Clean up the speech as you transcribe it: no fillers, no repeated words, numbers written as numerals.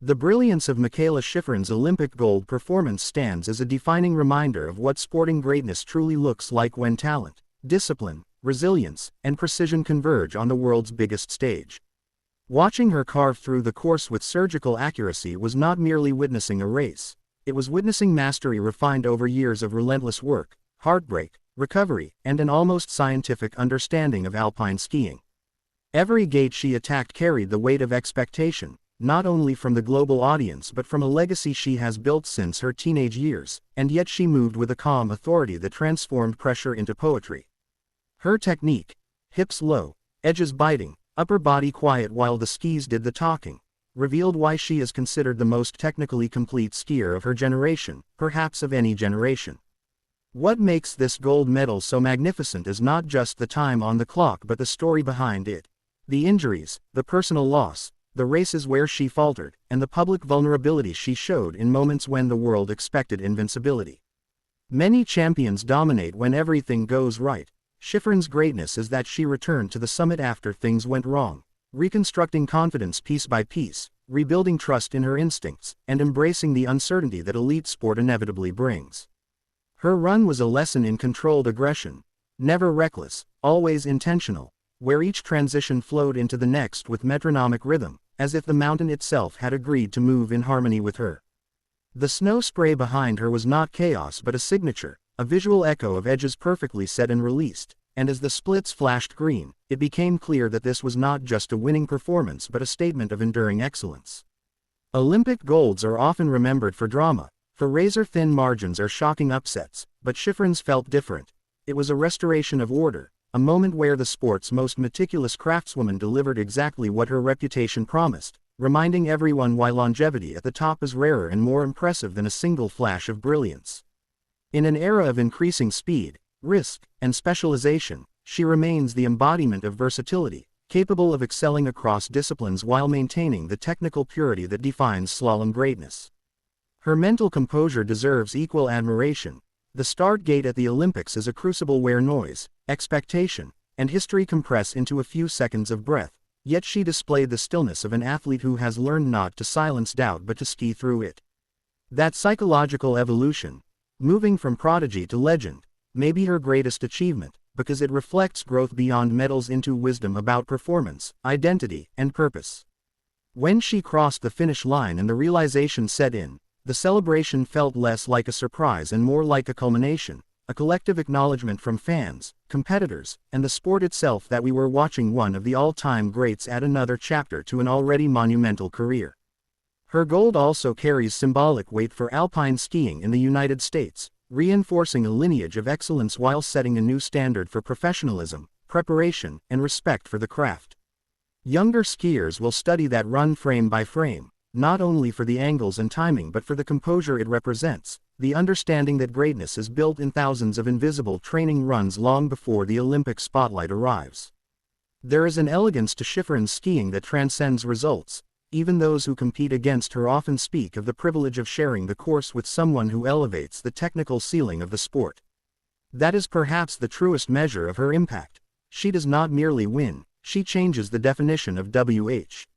The brilliance of Mikaela Shiffrin's Olympic gold performance stands as a defining reminder of what sporting greatness truly looks like when talent, discipline, resilience, and precision converge on the world's biggest stage. Watching her carve through the course with surgical accuracy was not merely witnessing a race. It was witnessing mastery refined over years of relentless work, heartbreak, recovery, and an almost scientific understanding of alpine skiing. Every gate she attacked carried the weight of expectation, not only from the global audience but from a legacy she has built since her teenage years, and yet she moved with a calm authority that transformed pressure into poetry. Her technique, hips low, edges biting, upper body quiet while the skis did the talking, revealed why she is considered the most technically complete skier of her generation, perhaps of any generation. What makes this gold medal so magnificent is not just the time on the clock but the story behind it. The injuries, the personal loss, the races where she faltered, and the public vulnerability she showed in moments when the world expected invincibility. Many champions dominate when everything goes right. Shiffrin's greatness is that she returned to the summit after things went wrong, reconstructing confidence piece by piece, rebuilding trust in her instincts, and embracing the uncertainty that elite sport inevitably brings. Her run was a lesson in controlled aggression, never reckless, always intentional, where each transition flowed into the next with metronomic rhythm, as if the mountain itself had agreed to move in harmony with her. The snow spray behind her was not chaos but a signature, a visual echo of edges perfectly set and released, and as the splits flashed green, it became clear that this was not just a winning performance but a statement of enduring excellence. Olympic golds are often remembered for drama, for razor-thin margins or shocking upsets, but Shiffrin's felt different. It was a restoration of order, a moment where the sport's most meticulous craftswoman delivered exactly what her reputation promised, reminding everyone why longevity at the top is rarer and more impressive than a single flash of brilliance. In an era of increasing speed, risk, and specialization, she remains the embodiment of versatility, capable of excelling across disciplines while maintaining the technical purity that defines slalom greatness. Her mental composure deserves equal admiration. The start gate at the Olympics is a crucible where noise, expectation, and history compress into a few seconds of breath, yet she displayed the stillness of an athlete who has learned not to silence doubt but to ski through it. That psychological evolution, moving from prodigy to legend, may be her greatest achievement, because it reflects growth beyond medals into wisdom about performance, identity, and purpose. When she crossed the finish line and the realization set in, the celebration felt less like a surprise and more like a culmination, a collective acknowledgment from fans, competitors, and the sport itself that we were watching one of the all-time greats add another chapter to an already monumental career. Her gold also carries symbolic weight for alpine skiing in the United States, reinforcing a lineage of excellence while setting a new standard for professionalism, preparation, and respect for the craft. Younger skiers will study that run frame by frame, not only for the angles and timing but for the composure it represents, the understanding that greatness is built in thousands of invisible training runs long before the Olympic spotlight arrives. There is an elegance to Shiffrin's skiing that transcends results. Even those who compete against her often speak of the privilege of sharing the course with someone who elevates the technical ceiling of the sport. That is perhaps the truest measure of her impact. She does not merely win, she changes the definition of WH.